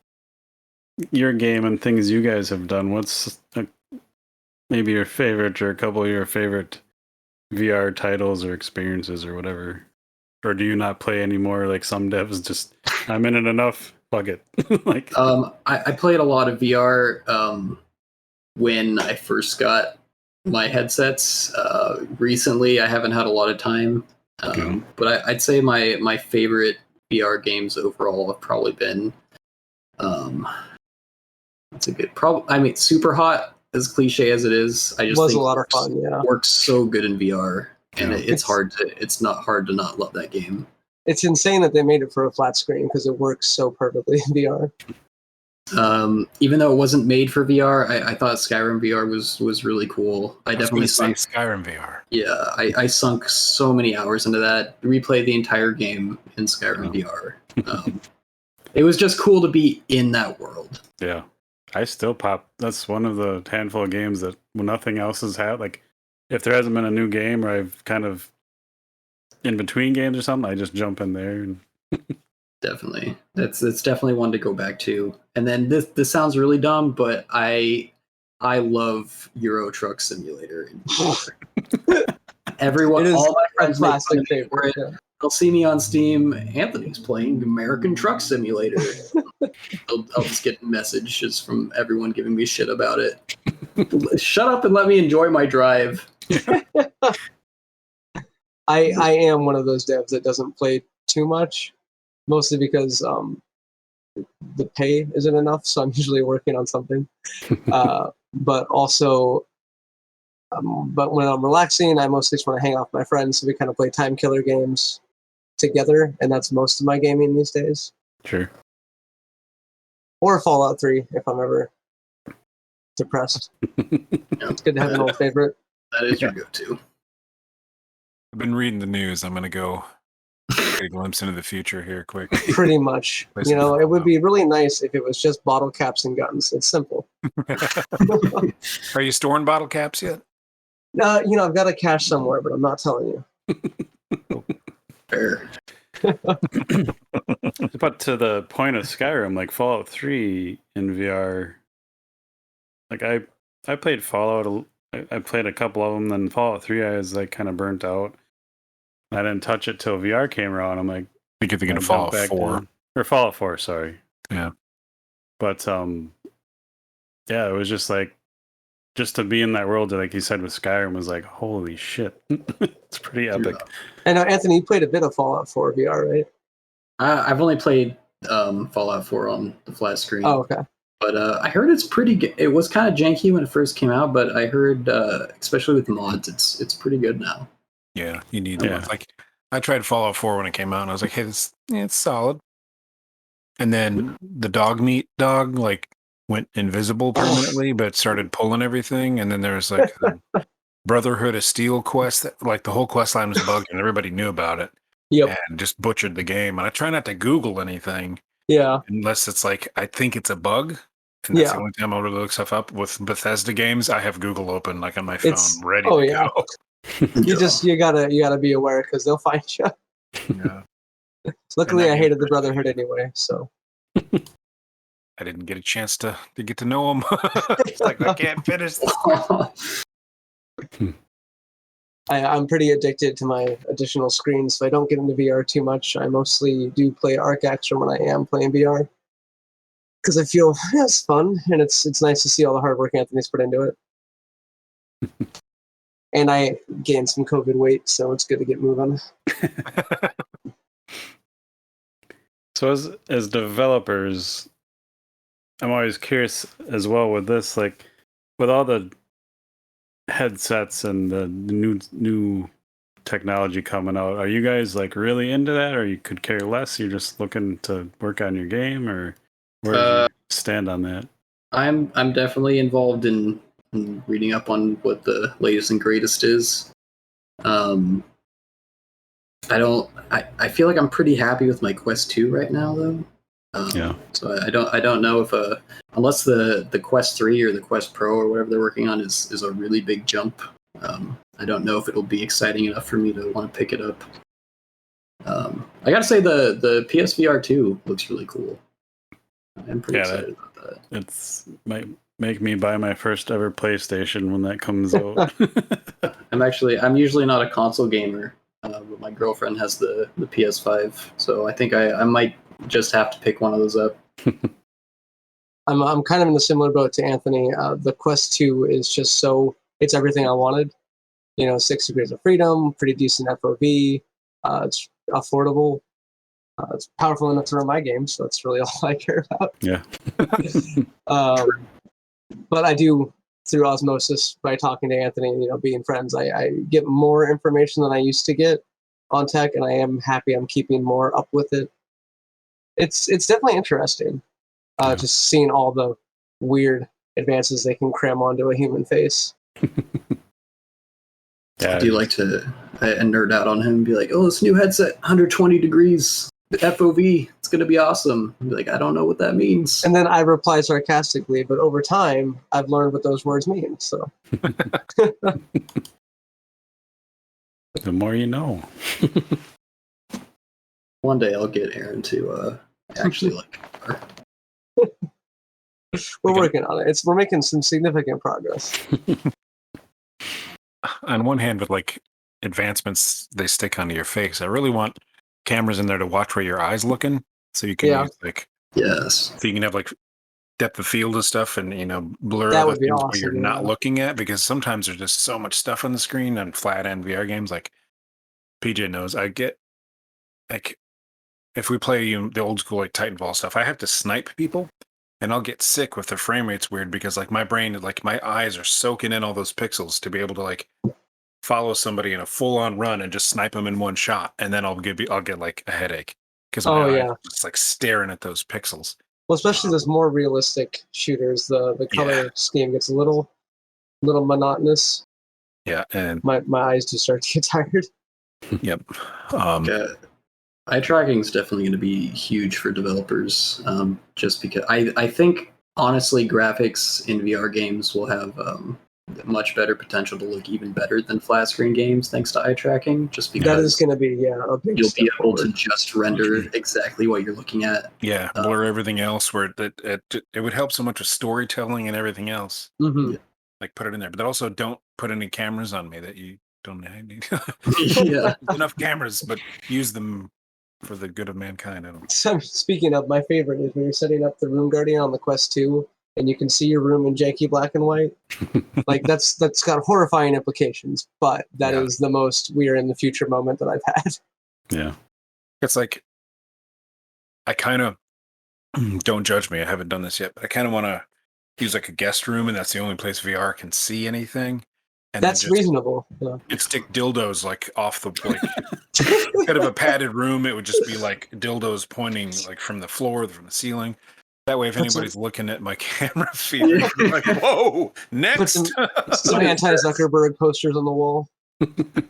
your game and things you guys have done, what's maybe your favorite or a couple of your favorite VR titles or experiences or whatever? Or do you not play anymore? Like some devs just, I'm in it enough, fuck it. Like, I played a lot of VR when I first got my headsets. Recently, I haven't had a lot of time, but I'd say my favorite VR games overall have probably been. That's a good problem. I mean, Super Hot, as cliche as it is, I just Was think a lot of fun. Yeah, works so good in VR, and Yeah. it's not hard to not love that game. it's insane that they made it for a flat screen because it works so perfectly in VR. Even though it wasn't made for VR, I thought Skyrim VR was really cool. I definitely say sunk. Skyrim VR. Yeah, I sunk so many hours into that. Replayed the entire game in Skyrim VR. It was just cool to be in that world. yeah. I still pop. That's one of the handful of games that when nothing else has had, like, if there hasn't been a new game or I've kind of in between games or something, I just jump in there. And Definitely, it's definitely one to go back to. And then this sounds really dumb, but I love Euro Truck Simulator. Everyone, It is all my friends make classic fun of me favorite. for it. Yeah. They'll see me on Steam. Anthony's playing American Truck Simulator. I'll just get messages from everyone giving me shit about it. Shut up and let me enjoy my drive. I am one of those devs that doesn't play too much, mostly because the pay isn't enough, so I'm usually working on something. But also, but when I'm relaxing, I mostly just want to hang out with my friends, so we kind of play time killer games together, and that's most of my gaming these days. sure. Or Fallout 3 if I'm ever depressed. It's good to have an old favorite. That is your go-to. I've been reading the news. I'm going to go get a glimpse into the future here quick. Pretty much. You know, it would be really nice if it was just bottle caps and guns. It's simple. Are you storing bottle caps yet? You know, I've got a cache somewhere, but I'm not telling you. Fair. But to the point of Skyrim, like Fallout 3 in VR, like I played Fallout. I played a couple of them. Then Fallout 3, I was like kind of burnt out. I didn't touch it till VR came around. I'm like, I think you're thinking I'll of jump Fallout back 4. in. Or Fallout 4, sorry. Yeah. But yeah, it was just like, just to be in that world, like you said with Skyrim, was like, holy shit. It's pretty epic. I know, Anthony, you played a bit of Fallout 4 VR, right? I've only played Fallout 4 on the flat screen. Oh, okay. But I heard it's pretty good. It was kind of janky when it first came out, but I heard, especially with mods, it's pretty good now. Yeah, you need Yeah. that. Like, I tried Fallout 4 when it came out, and I was like, hey, it's solid. And then the dog meat dog, like, went invisible permanently, but started pulling everything. And then there was, like, the Brotherhood of Steel quest. That, like, the whole quest line was bugged, and everybody knew about it. Yep. And just butchered the game. And I try not to Google anything. Yeah. Unless it's like, I think it's a bug. And that's Yeah. the only time I would look stuff up. With Bethesda games, I have Google open, like, on my phone, ready oh, to yeah. go. You gotta be aware because they'll find you. Yeah. Luckily, And that I game hated the first Brotherhood anyway, so. I didn't get a chance to get to know them. It's like, I can't finish this. I'm pretty addicted to my additional screens, so I don't get into VR too much. I mostly do play Arcaxer when I am playing VR because I feel it's fun and it's nice to see all the hard work Anthony's put into it. And I gained some COVID weight, so it's good to get moving. So as developers, I'm always curious as well with this, like with all the headsets and the new technology coming out, are you guys like really into that, or you could care less? You're just looking to work on your game, or where do you stand on that? I'm definitely involved in reading up on what the latest and greatest is. I feel like I'm pretty happy with my Quest 2 right now, though. Yeah. So I don't know if unless the Quest 3 or the Quest Pro or whatever they're working on is a really big jump. I don't know if it'll be exciting enough for me to want to pick it up. I gotta say the PSVR 2 looks really cool. I'm pretty excited about that. It's might make me buy my first ever PlayStation when that comes out. I'm usually not a console gamer, but my girlfriend has the PS5, so I think I might just have to pick one of those up. I'm kind of in a similar boat to Anthony. The Quest 2 is just it's everything I wanted. 6 degrees of freedom, pretty decent FOV. It's affordable. It's powerful enough to run my games, so that's really all I care about. Yeah. But I do, through osmosis, by talking to Anthony, being friends, I get more information than I used to get on tech, and I am happy I'm keeping more up with it. It's definitely interesting, just seeing all the weird advances they can cram onto a human face. I do like to nerd out on him and be like, oh, this new headset, 120 degrees FOV, it's going to be awesome. I'd be like, I don't know what that means. And then I reply sarcastically, but over time, I've learned what those words mean. So The more you know. One day I'll get Aaron to actually like guitar. We're working on it. We're making some significant progress. On one hand, with like advancements they stick onto your face, I really want cameras in there to watch where your eyes looking, so you can use yes, so you can have like depth of field of stuff and blur That other would be things awesome, where you're not looking at, because sometimes there's just so much stuff on the screen on flat end VR games. Like PJ knows, I get like if we play the old school like Titanfall stuff, I have to snipe people. And I'll get sick with the frame rate's weird because like my brain, like my eyes are soaking in all those pixels to be able to like follow somebody in a full-on run and just snipe them in one shot, and then I'll get like a headache because my eyes are just like staring at those pixels. Well, especially those more realistic shooters, the color scheme gets a little monotonous. Yeah, and my eyes do start to get tired. Yep. Eye tracking is definitely going to be huge for developers, just because I think, honestly, graphics in VR games will have much better potential to look even better than flat screen games thanks to eye tracking, just because that is going to be a big you'll be able forward. to just render exactly what you're looking at. Yeah, blur everything else where it would help so much with storytelling and everything else. Mm-hmm. Like put it in there, but also don't put any cameras on me that you don't need. Yeah, enough cameras, but use them for the good of mankind. I don't. So, speaking of, my favorite is when you're setting up the Room Guardian on the Quest 2 and you can see your room in janky black and white. Like that's got horrifying implications, but that is the most we are in the future moment that I've had. Yeah. It's like I kind of don't judge me. I haven't done this yet, but I kind of want to use like a guest room, and that's the only place VR can see anything. And that's reasonable. Yeah. And stick dildos like off the like instead of a padded room, it would just be like dildos pointing like from the floor, from the ceiling. That way, if anybody's looking at my camera feed, they're like, "Whoa, next!" Some anti-Zuckerberg posters on the wall.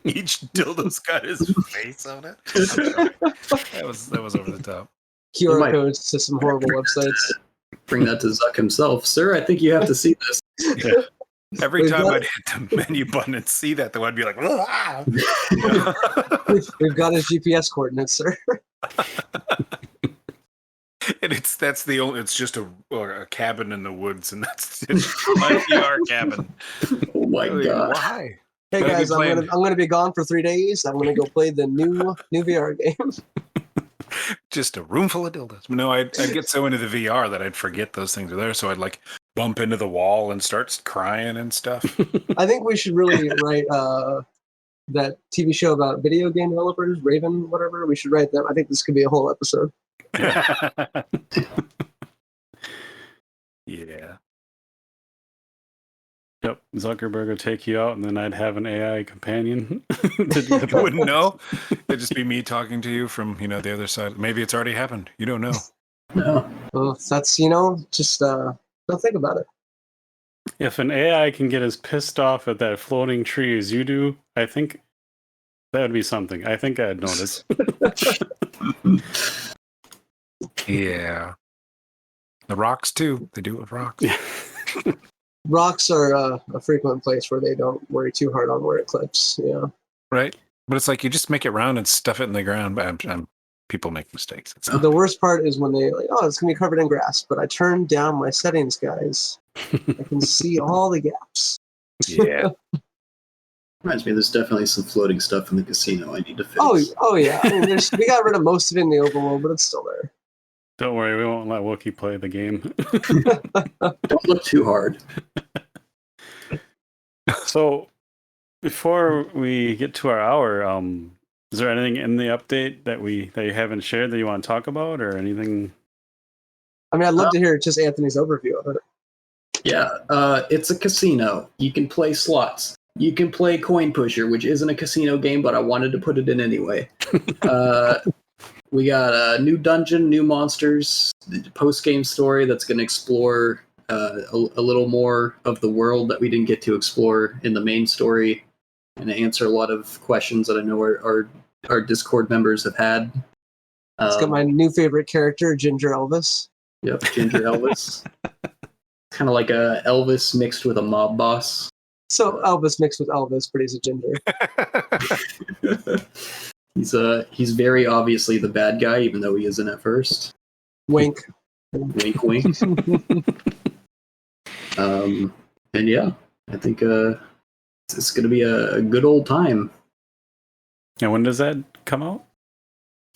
Each dildo's got his face on it. That was over the top. QR codes to some horrible websites. Bring that to Zuck himself, sir. I think you have to see this. Yeah. Every time I'd hit the menu button and see that, though, I'd be like, "Ah!" We've got his GPS coordinates, sir. And it's just a cabin in the woods, and it's my VR cabin. Oh my god! Why? Hey guys, I'm gonna be gone for 3 days. I'm gonna go play the new VR game. Just a room full of dildos. No, I'd get so into the VR that I'd forget those things are there. So I'd like bump into the wall and start crying and stuff. I think we should really write that TV show about video game developers, Raven, whatever. We should write them. I think this could be a whole episode. Yeah. Yep. Zuckerberg would take you out, and then I'd have an AI companion. You wouldn't know. It'd just be me talking to you from the other side. Maybe it's already happened. You don't know. No. Well, that's just don't think about it. If an AI can get as pissed off at that floating tree as you do, I think that would be something. I think I'd notice. Yeah. The rocks too. They do it with rocks. Rocks are a frequent place where they don't worry too hard on where it clips. Yeah. Right. But it's like you just make it round and stuff it in the ground. But people make mistakes. It's The worst part is when they like, oh, it's gonna be covered in grass, but I turned down my settings, guys. I can see all the gaps. yeah. Reminds me, there's definitely some floating stuff in the casino I need to fix. Oh yeah. I mean, we got rid of most of it in the overworld, but it's still there. Don't worry, we won't let Wookie play the game. Don't look too hard. So, before we get to our hour, is there anything in the update that you haven't shared that you want to talk about, or anything? I mean, I'd love to hear just Anthony's overview of it. Yeah, it's a casino. You can play slots. You can play Coin Pusher, which isn't a casino game, but I wanted to put it in anyway. We got a new dungeon, new monsters, post-game story that's going to explore a little more of the world that we didn't get to explore in the main story, and answer a lot of questions that I know our Discord members have had. It's got my new favorite character, Ginger Elvis. Yep, Ginger Elvis. Kind of like a Elvis mixed with a mob boss. So Elvis mixed with Elvis, but he's a ginger. He's very obviously the bad guy, even though he isn't at first. Wink. Wink, wink. And yeah, I think it's going to be a good old time. And when does that come out?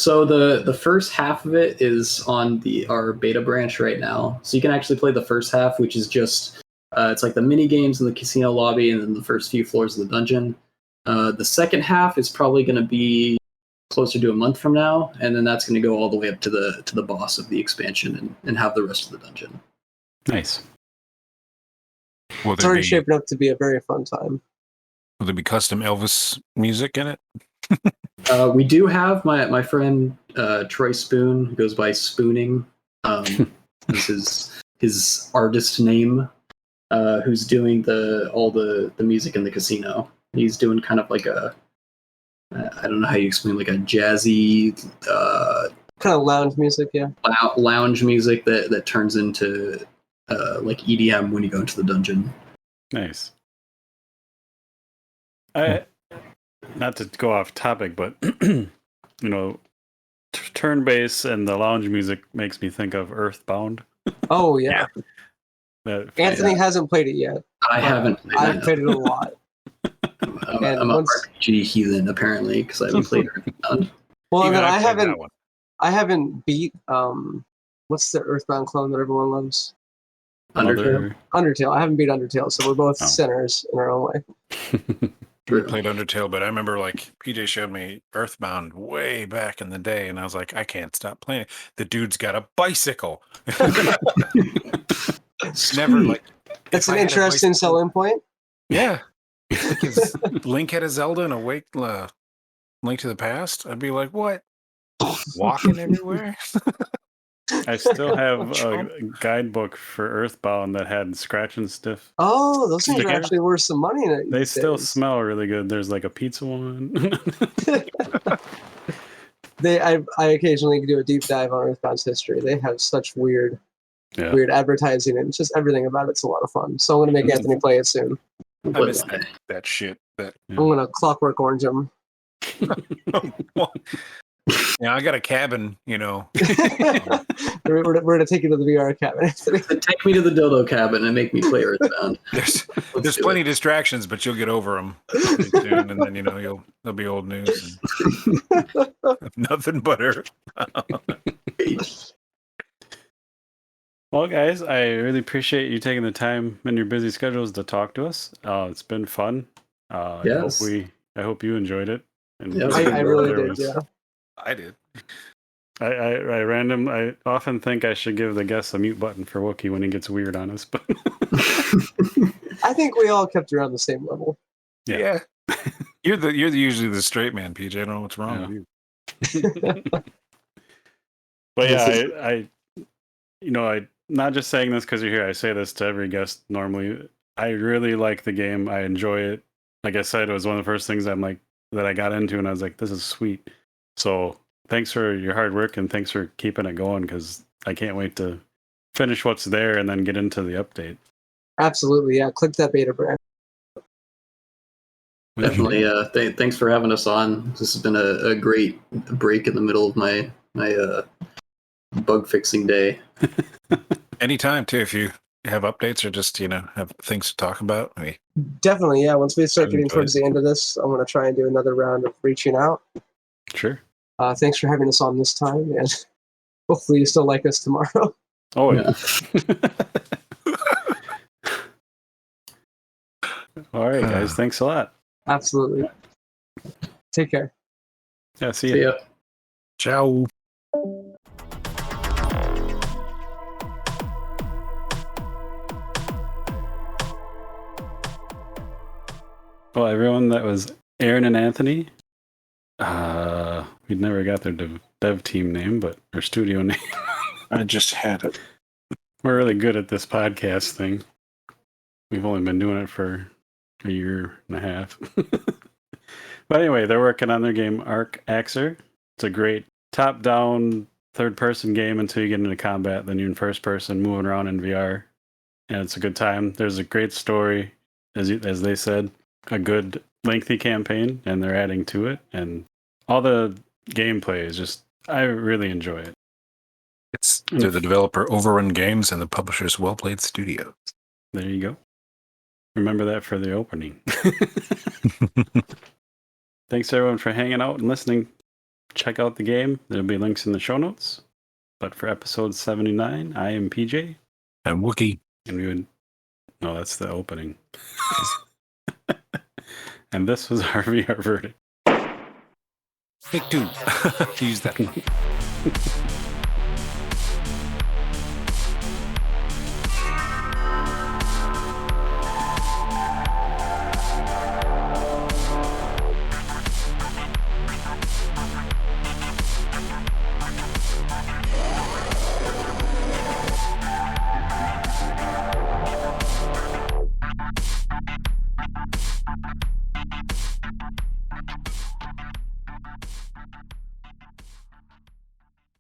So the first half of it is on our beta branch right now. So you can actually play the first half, which is just it's like the mini games in the casino lobby and then the first few floors of the dungeon. The second half is probably going to be closer to a month from now, and then that's going to go all the way up to the boss of the expansion and have the rest of the dungeon. Nice. It's already shaping up to be a very fun time. Will there be custom Elvis music in it? We do have my friend Troy Spoon, who goes by Spooning. This is his artist name, who's doing all the music in the casino. He's doing kind of like I don't know how you explain, like a jazzy kind of lounge music, yeah. Lounge music that turns into like EDM when you go into the dungeon. Nice. Not to go off topic, but turn-based and the lounge music makes me think of Earthbound. Oh yeah. Anthony hasn't played it yet. I haven't. I've played it a lot. I'm a RPG heathen apparently because I haven't played Earthbound. Well, then I haven't beat what's the Earthbound clone that everyone loves? Undertale. I haven't beat Undertale, so we're both sinners in our own way. We played Undertale, but I remember like PJ showed me Earthbound way back in the day, and I was like, I can't stop playing. The dude's got a bicycle. It's never like that's an interesting selling point. Yeah. Like if Link had a Zelda and a Link to the Past, I'd be like, what? Walking everywhere? I still have a guidebook for Earthbound that had scratch and sniff. Oh, those things are actually worth some money. They still smell really good. There's like a pizza one. I occasionally do a deep dive on Earthbound's history. They have such weird advertising, and just everything about it's a lot of fun. So I'm going to make Anthony play it soon. I miss that shit. I'm going to Clockwork Orange him. Yeah, I got a cabin, We're going to take you to the VR cabin. Take me to the dildo cabin and make me play Earthbound. There's plenty of distractions, but you'll get over them pretty soon, and then they'll be old news. Nothing but Earth. Well, guys, I really appreciate you taking the time in your busy schedules to talk to us. It's been fun. Yes. I hope you enjoyed it. And I really did. Yeah. I did. I often think I should give the guests a mute button for Wookie when he gets weird on us, but I think we all kept around the same level. Yeah. You're usually the straight man, PJ. I don't know what's wrong with you. But yeah, I not just saying this because you're here. I say this to every guest normally. I really like the game. I enjoy it. Like I said, it was one of the first things that I got into, and I was like, this is sweet. So thanks for your hard work, and thanks for keeping it going, because I can't wait to finish what's there and then get into the update. Absolutely, yeah. Click that beta brand. Definitely. Thanks for having us on. This has been a great break in the middle of my bug fixing day. Anytime too, if you have updates or just have things to talk about. Definitely, yeah. Once we start I've getting enjoyed towards it. the end of this, I want to try and do another round of reaching out. Sure. Thanks for having us on this time, and hopefully you still like us tomorrow. Oh yeah. All right, guys. Thanks a lot. Absolutely. Take care. Yeah. See See ya. ya. Ciao. Well, everyone, that was Aaron and Anthony. We never got their dev team name, but their studio name. I just had it. We're really good at this podcast thing. We've only been doing it for a year and a half. But anyway, they're working on their game Arcaxer. It's a great top-down third-person game until you get into combat. Then you're in first person, moving around in VR, and it's a good time. There's a great story, as they said, a good lengthy campaign, and they're adding to it, and all the gameplay is just, I really enjoy it. They're the developer Overrun Games and the publisher's Well Played Studios. There you go. Remember that for the opening. Thanks everyone for hanging out and listening. Check out the game. There'll be links in the show notes. But for episode 79, I am PJ. I'm Wookie. And we would... No, that's the opening. And this was our VR verdict. Take two. Use that one.